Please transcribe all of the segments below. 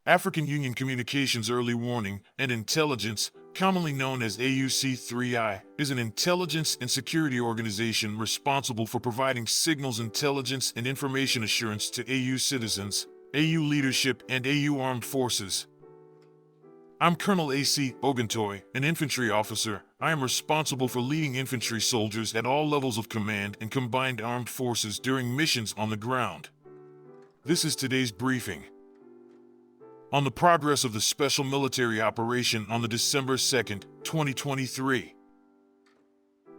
African Union Communications Early Warning and Intelligence, commonly known as AUC3I, is an intelligence and security organization responsible for providing signals intelligence and information assurance to AU citizens, AU leadership, and AU armed forces. I'm Colonel A.C. Oguntoye, an infantry officer. I am responsible for leading infantry soldiers at all levels of command and combined armed forces during missions on the ground. This is today's briefing. On the progress of the special military operation on the December 2nd, 2023.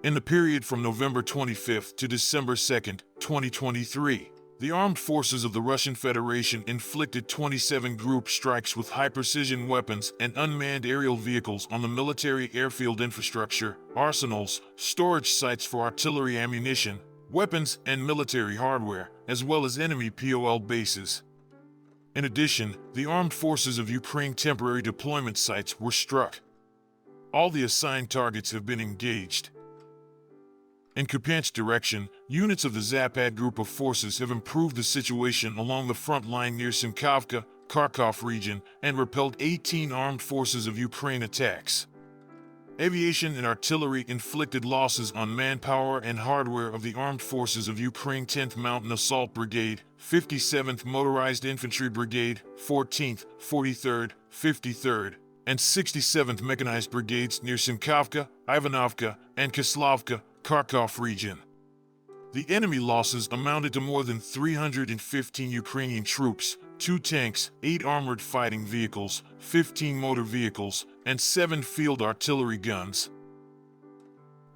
In the period from November 25th to December 2nd, 2023, the armed forces of the Russian Federation inflicted 27 group strikes with high-precision weapons and unmanned aerial vehicles on the military airfield infrastructure, arsenals, storage sites for artillery ammunition, weapons, and military hardware, as well as enemy POL bases. In addition, the armed forces of Ukraine temporary deployment sites were struck. All the assigned targets have been engaged. In Kupiansk direction, units of the Zapad group of forces have improved the situation along the front line near Simkovka, Kharkov region, and repelled 18 armed forces of Ukraine attacks. Aviation and artillery inflicted losses on manpower and hardware of the armed forces of Ukraine 10th Mountain Assault Brigade, 57th Motorized Infantry Brigade, 14th, 43rd, 53rd, and 67th Mechanized Brigades near Simkovka, Ivanovka, and Kislavka, Kharkov region. The enemy losses amounted to more than 315 Ukrainian troops, 2 tanks, 8 armored fighting vehicles, 15 motor vehicles, and 7 field artillery guns.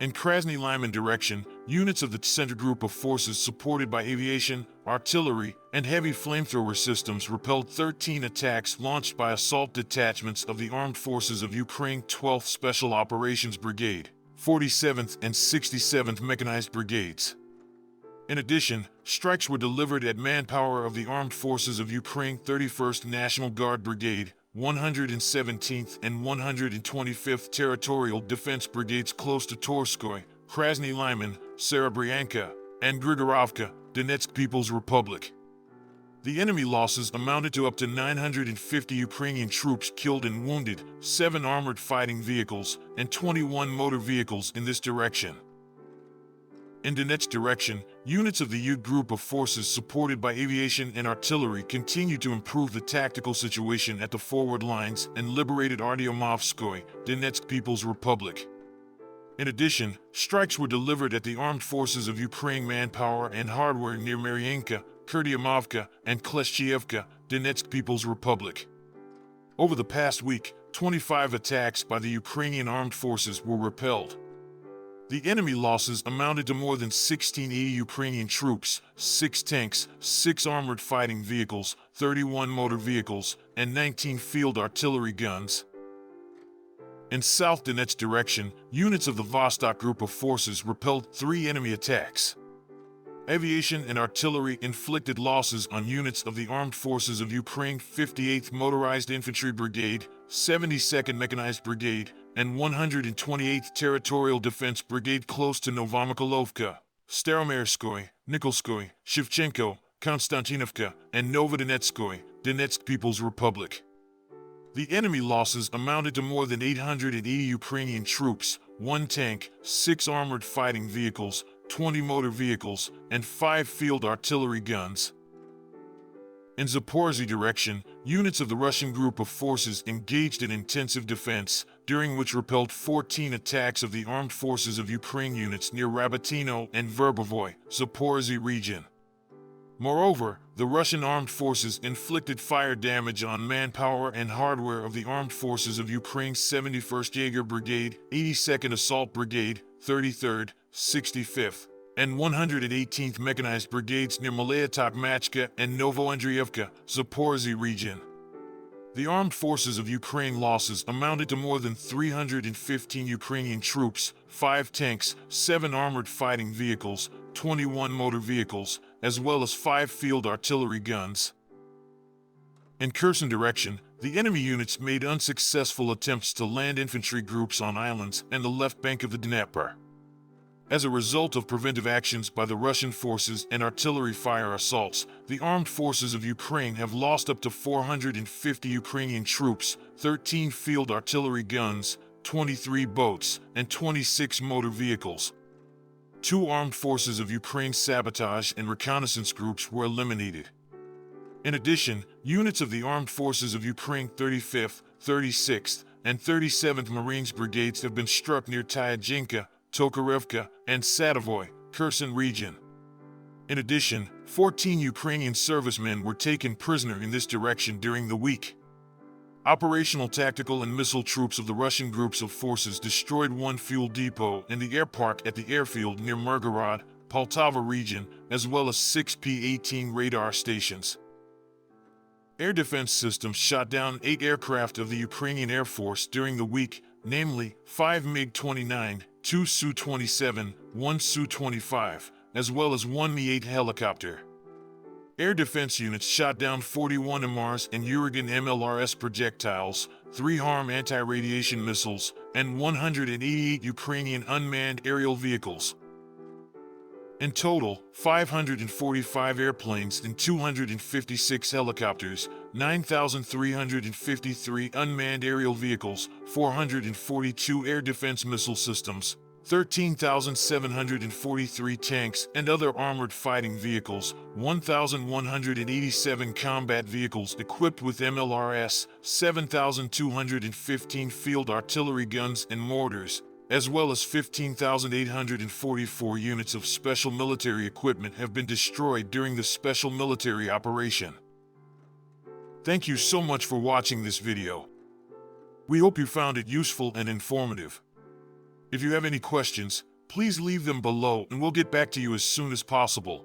In Krasny Lyman direction, units of the center group of forces supported by aviation, artillery, and heavy flamethrower systems repelled 13 attacks launched by assault detachments of the armed forces of Ukraine 12th Special Operations Brigade, 47th and 67th Mechanized Brigades. In addition, strikes were delivered at manpower of the armed forces of Ukraine 31st National Guard Brigade, 117th and 125th Territorial Defense Brigades close to Torskoy, Krasny Lyman, Serebryanka, and Grigorovka, Donetsk People's Republic. The enemy losses amounted to up to 950 Ukrainian troops killed and wounded, 7 armored fighting vehicles, and 21 motor vehicles in this direction. In Donetsk direction, units of the U group of forces supported by aviation and artillery continued to improve the tactical situation at the forward lines and liberated Artyomovskoy, Donetsk People's Republic. In addition, strikes were delivered at the armed forces of Ukraine manpower and hardware near Maryanka, Kurdiamovka, and Kleshchievka, Donetsk People's Republic. Over the past week, 25 attacks by the Ukrainian armed forces were repelled. The enemy losses amounted to more than 16 Ukrainian troops, 6 tanks, 6 armored fighting vehicles, 31 motor vehicles, and 19 field artillery guns. In South Donetsk direction, units of the Vostok group of forces repelled 3 enemy attacks. Aviation and artillery inflicted losses on units of the armed forces of Ukraine 58th Motorized Infantry Brigade, 72nd Mechanized Brigade, and 128th Territorial Defense Brigade close to Novomykolovka, Staromerskoy, Nikolskoy, Shevchenko, Konstantinovka, and Novodonetskoy, Donetsk People's Republic. The enemy losses amounted to more than 880 Ukrainian troops, 1 tank, 6 armored fighting vehicles, 20 motor vehicles, and 5 field artillery guns. In Zaporozhye direction, units of the Russian group of forces engaged in intensive defense, during which repelled 14 attacks of the armed forces of Ukraine units near Rabotino and Verbovoy, Zaporozhye region. Moreover, the Russian armed forces inflicted fire damage on manpower and hardware of the armed forces of Ukraine's 71st Jaeger Brigade, 82nd Assault Brigade, 33rd, 65th, and 118th Mechanized Brigades near Malaya Tokmachka and Novoandrievka, Zaporozhye region. The armed forces of Ukraine losses amounted to more than 315 Ukrainian troops, 5 tanks, 7 armored fighting vehicles, 21 motor vehicles, as well as 5 field artillery guns. In Kherson direction, the enemy units made unsuccessful attempts to land infantry groups on islands and the left bank of the Dnieper. As a result of preventive actions by the Russian forces and artillery fire assaults, the armed forces of Ukraine have lost up to 450 Ukrainian troops, 13 field artillery guns, 23 boats, and 26 motor vehicles. 2 armed forces of Ukraine's sabotage and reconnaissance groups were eliminated. In addition, units of the armed forces of Ukraine 35th, 36th, and 37th Marines brigades have been struck near Tyazhinka, Tokarevka, and Sadavoy, Kherson region. In addition, 14 Ukrainian servicemen were taken prisoner in this direction during the week. Operational tactical and missile troops of the Russian groups of forces destroyed 1 fuel depot and the air park at the airfield near Mirgorod, Poltava region, as well as 6 P-18 radar stations. Air defense systems shot down 8 aircraft of the Ukrainian Air Force during the week, namely 5 MiG-29, 2 Su-27, 1 Su-25, as well as 1 Mi-8 helicopter. Air defense units shot down 41 MRs and Uragan MLRS projectiles, 3 HARM anti-radiation missiles, and 188 Ukrainian unmanned aerial vehicles. In total, 545 airplanes and 256 helicopters, 9,353 unmanned aerial vehicles, 442 air defense missile systems, 13,743 tanks and other armored fighting vehicles, 1,187 combat vehicles equipped with MLRS, 7,215 field artillery guns and mortars, as well as 15,844 units of special military equipment have been destroyed during the special military operation. Thank you so much for watching this video. We hope you found it useful and informative. If you have any questions, please leave them below and we'll get back to you as soon as possible.